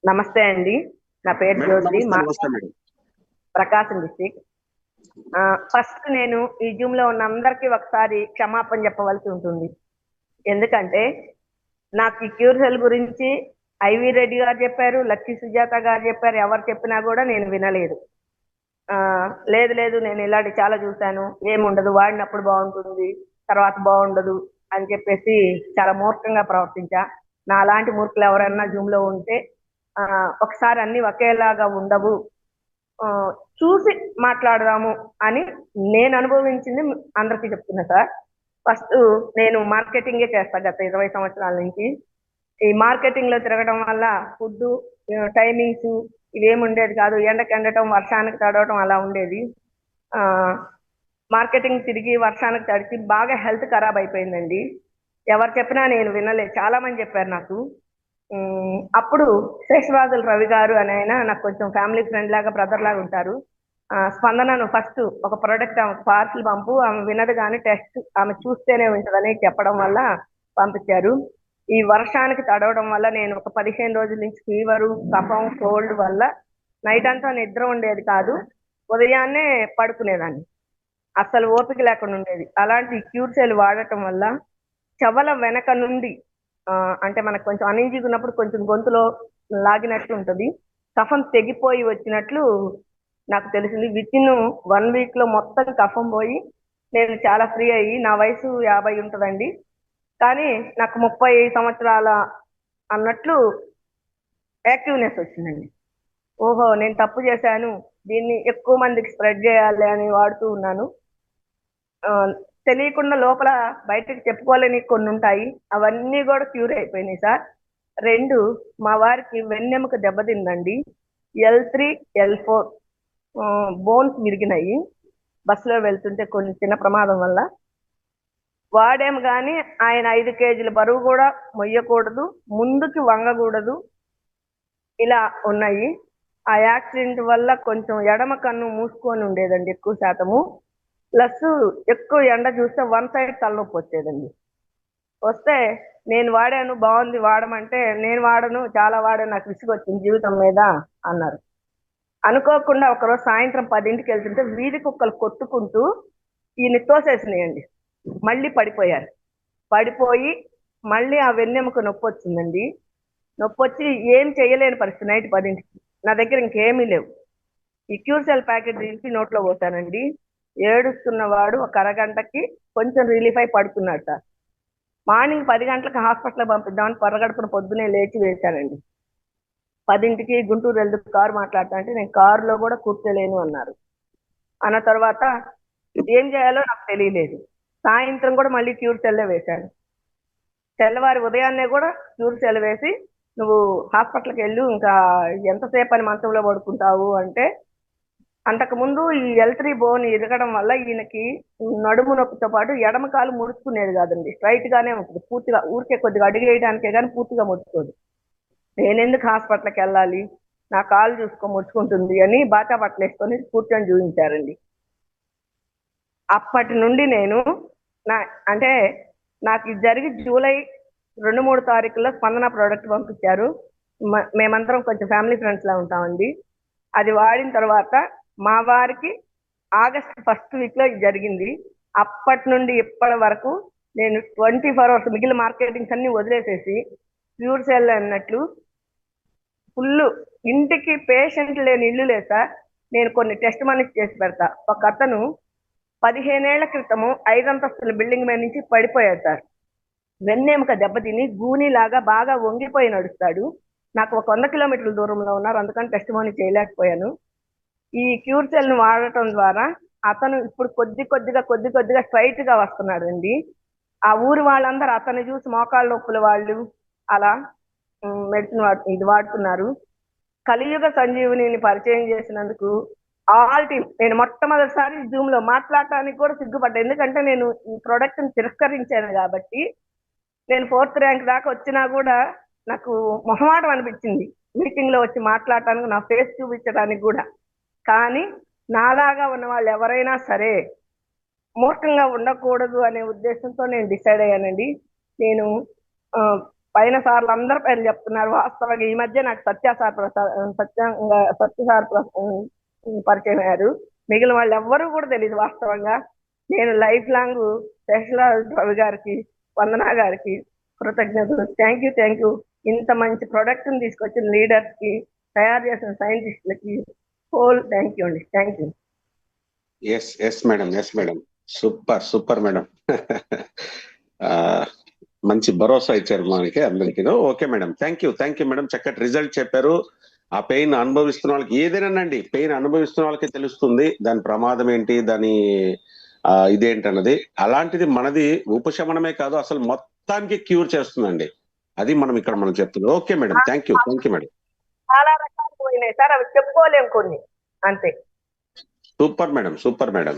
నమస్తే అండి. నా పేరు మేడం జ్యోతి. నమస్తే నమస్తే మేడం. ప్రకాశం డిస్ట్రిక్ట్. ఫస్ట్ నేను ఈ జూమ్‌లో ఉన్న అందరికీ ఒకసారి క్షమాపణ చెప్పవలసి ఉంటుంది. ఎందుకంటే నాకు ఈ క్యూర్ సెల్ గురించి ఐవి రెడ్డి గారు చెప్పారు, లక్కీ సుజాత గారు చెప్పారు. ఎవరు చెప్పినా కూడా నేను వినలేదు. లేదు లేదు నేను ఇలాంటివి చాలా చూశాను. ఏముండదు వాడినప్పుడు బాగుంటుంది, తర్వాత బాగుండదు అని చెప్పేసి చాలా మూర్ఖంగా ప్రవర్తించా. నాలాంటి మూర్ఖులు ఎవరన్నా జూమ్‌లో ఉంటే ఒకసారి అన్ని ఒకేలాగా ఉండవు. చూసి మాట్లాడదాము అని నేను అనుభవించింది అందరికీ చెప్తున్నా సార్. ఫస్ట్ నేను మార్కెటింగే చేస్తా గత 20 సంవత్సరాల నుంచి. ఈ మార్కెటింగ్ లో తిరగడం వల్ల ఫుడ్ టైమింగ్స్ ఇవేమి ఉండేది కాదు. ఎండకి ఎండటం, వర్షానికి తడవటం అలా ఉండేది. ఆ మార్కెటింగ్ తిరిగి వర్షానికి తడిచి బాగా హెల్త్ ఖరాబ్ అయిపోయిందండి. ఎవరు చెప్పినా నేను వినలేదు. చాలా మంది చెప్పారు నాకు. అప్పుడు శేషవాదుల రవి గారు అని ఆయన నాకు కొంచెం ఫ్యామిలీ ఫ్రెండ్ లాగా, బ్రదర్ లాగా ఉంటారు. స్పందనను ఫస్ట్ ఒక ప్రోడక్ట్ ఆమెకు పార్సిల్ పంపు, ఆమె వినదు కానీ టెస్ట్ ఆమె చూస్తేనే ఉంటుందని చెప్పడం వల్ల పంపించారు. ఈ వర్షానికి తడవడం వల్ల నేను ఒక 15 రోజుల నుంచి ఫీవరు, కఫం, కోల్డ్ వల్ల నైట్ అంతా నిద్ర ఉండేది కాదు. ఉదయాన్నే పడుకునేదాన్ని. అస్సలు ఓపిక లేకుండా ఉండేది. అలాంటి క్యూర్ సెల్ వాడటం వల్ల చెవుల వెనక నుండి అంటే మనకు కొంచెం అనీజీగా ఉన్నప్పుడు కొంచెం గొంతులో లాగినట్టు ఉంటుంది. కఫం తెగిపోయి వచ్చినట్లు నాకు తెలిసింది. విత్ ఇన్ 1 వీక్ లో మొత్తం కఫం పోయి నేను చాలా ఫ్రీ అయ్యి, నా వయసు 50 ఉంటుందండి, కానీ నాకు 30 సంవత్సరాల అన్నట్లు యాక్టివ్నెస్ వచ్చిందండి. ఓహో నేను తప్పు చేశాను, దీన్ని ఎక్కువ మందికి స్ప్రెడ్ చేయాలి అని వాడుతూ ఉన్నాను. తెలియకుండా లోపల బయటకు చెప్పుకోలేని కొన్ని ఉంటాయి, అవన్నీ కూడా క్యూర్ అయిపోయినాయి సార్. 2, మా వారికి వెన్నెముక దెబ్బతిందండి. L3, L4 బోన్స్ విరిగినాయి బస్సులో వెళ్తుంటే కొన్ని చిన్న ప్రమాదం వల్ల. వాడేం కానీ ఆయన 5 కేజీల బరువు కూడా మొయ్యకూడదు, ముందుకి వంగకూడదు, ఇలా ఉన్నాయి. ఆ యాక్సిడెంట్ వల్ల కొంచెం ఎడమ కన్ను మూసుకొని ఉండేదండి ఎక్కువ శాతము. ప్లస్ ఎక్కువ ఎండ చూస్తే 1 సైడ్ తలనొప్పి వచ్చేదండి. వస్తే నేను వాడాను, బాగుంది వాడమంటే, నేను వాడను, చాలా వాడాను, నాకు విసుగొచ్చింది జీవితం మీద అన్నారు. అనుకోకుండా ఒకరోజు సాయంత్రం 10ంటికి వెళ్తుంటే వీధి కుక్కలు కొట్టుకుంటూ ఈయన తోసేసినాయండి. మళ్ళీ పడిపోయారు. పడిపోయి మళ్ళీ ఆ వెన్నెముక నొప్పి వచ్చిందండి. నొప్పి వచ్చి ఏం చేయలేని పరిస్థితి. నైట్ 10ంటికి నా దగ్గర ఇంకేమీ లేవు. ఈ క్యూర్ సెల్ ప్యాకెట్ తీసి నోట్లో పోతానండి. ఏడుస్తున్నవాడు ఒక అరగంటకి కొంచెం రిలీఫ్ అయి పడుకున్నాడు సార్. మార్నింగ్ 10 గంటలకు హాస్పిటల్ పంపిద్దామని పొరగడుపున పొద్దునే లేచి వేశానండి. 10ంటికి గుంటూరు వెళ్తూ కారు మాట్లాడతా అంటే నేను కారులో కూడా కూర్చోలేను అన్నారు. అన్న తర్వాత ఏం చేయాలో నాకు తెలియలేదు. సాయంత్రం కూడా మళ్ళీ క్యూర్ సెల్లే వేశాను. తెల్లవారి ఉదయాన్నే కూడా క్యూర్ సెల్ వేసి నువ్వు హాస్పిటల్కి వెళ్ళు, ఇంకా ఎంతసేపు అని మంచంలో పడుకుంటావు అంటే, అంతకుముందు ఈ L3 బోన్ ఇరగడం వల్ల ఈయనకి నడుము నొప్పితో పాటు ఎడమ కాలు ముడుచుకునేది కాదండి, స్ట్రైట్ గానే ఉంటుంది పూర్తిగా. ఊరికే కొద్దిగా అడుగు వేయడానికే కానీ పూర్తిగా ముడుచుకోదు. నేనెందుకు హాస్పిటల్కి వెళ్ళాలి, నా కాలు చూసుకో ముడుచుకుంటుంది అని బాటా బట్టలు వేసుకొని కూర్చొని చూపించారండి. అప్పటి నుండి నేను అంటే నాకు ఇది జరిగి జూలై 2-3 తారీఖుల్లో స్పందన ప్రోడక్ట్ పంపించారు. మేమందరం కొంచెం ఫ్యామిలీ ఫ్రెండ్స్ లా ఉంటామండి. అది వాడిన తర్వాత మా వారికి ఆగస్ట్ 1st వీక్లో ఇది జరిగింది. అప్పటి నుండి ఇప్పటి వరకు నేను 24 అవర్స్ మిగిలిన మార్కెటింగ్స్ అన్ని వదిలేసేసి ప్యూర్ సెల్ అన్నట్లు ఫుల్ ఇంటికి పేషెంట్ లేని ఇల్లు లేదు సార్. నేను కొన్ని టెస్ట్ మనీస్ చేసి పెడతా. ఒక అతను 15 ఏళ్ల క్రితము 5 అంతస్తుల బిల్డింగ్ మీద నుంచి పడిపోయాడు సార్. వెన్నెముక దెబ్బతిని గూనిలాగా బాగా వంగిపోయి నడుస్తాడు. నాకు ఒక 100 కిలోమీటర్ల దూరంలో ఉన్నారు, అందుకని టెస్ట్ మనీ చేయలేకపోయాను. ఈ క్యూర్ సెల్ ను వాడటం ద్వారా అతను ఇప్పుడు కొద్ది కొద్దిగా స్ట్రైట్ గా వస్తున్నాడు అండి. ఆ ఊరి వాళ్ళందరూ అతన్ని చూసి మోకాళ్ళ నొప్పుల వాళ్ళు అలా మెడిసిన్ ఇది వాడుతున్నారు. కలియుగ సంజీవుని పరిచయం చేసినందుకు ఆల్ టీమ్, నేను మొట్టమొదటిసారి జూమ్ లో మాట్లాడటానికి కూడా సిగ్గుపడ్డా. ఎందుకంటే నేను ఈ ప్రోడక్ట్ ని తిరస్కరించాను కాబట్టి. నేను 4th ర్యాంక్ దాకా వచ్చినా కూడా నాకు మొహమాటం అనిపించింది మీటింగ్ లో వచ్చి మాట్లాడటానికి, నా ఫేస్ చూపించడానికి కూడా. కానీ నాలాగా ఉన్న వాళ్ళు ఎవరైనా సరే మూర్ఖంగా ఉండకూడదు అనే ఉద్దేశంతో నేను డిసైడ్ అయ్యానండి. నేను పైన సార్లు అందరి పేర్లు చెప్తున్నారు. వాస్తవంగా ఈ మధ్య నాకు సత్య సార్ పరిచయం అయ్యారు. మిగిలిన వాళ్ళు ఎవ్వరూ కూడా తెలియదు వాస్తవంగా. నేను లైఫ్ లాంగ్ శేషరాజు రవి గారికి, వందనా గారికి కృతజ్ఞతలు. Thank you. ఇంత మంచి ప్రొడక్ట్ ని తీసుకొచ్చిన లీడర్స్ కి, తయారు చేసిన సైంటిస్టులకి హోల్ థ్యాంక్ యూ అండి. Thank you. Yes madam. Super madam. మంచి భరోసా ఇచ్చారు మనకి అందరికీ. Okay madam, thank you madam. చక్కటి రిజల్ట్ చెప్పారు. ఆ పెయిన్ అనుభవిస్తున్న వాళ్ళకి, ఏదేనండి పెయిన్ అనుభవిస్తున్న వాళ్ళకి తెలుస్తుంది దాని ప్రమాదం ఏంటి, దాని ఇదేంటన్నది. అలాంటిది మనది ఉపశమనమే కాదు, అసలు మొత్తానికి క్యూర్ చేస్తుందండి. అది మనం చెప్తున్నాం. Okay madam, thank you madam. చాలా రకాలు పోయినాయి సార్, అవి చెప్పుకోలేము కొన్ని, అంతే. Super madam.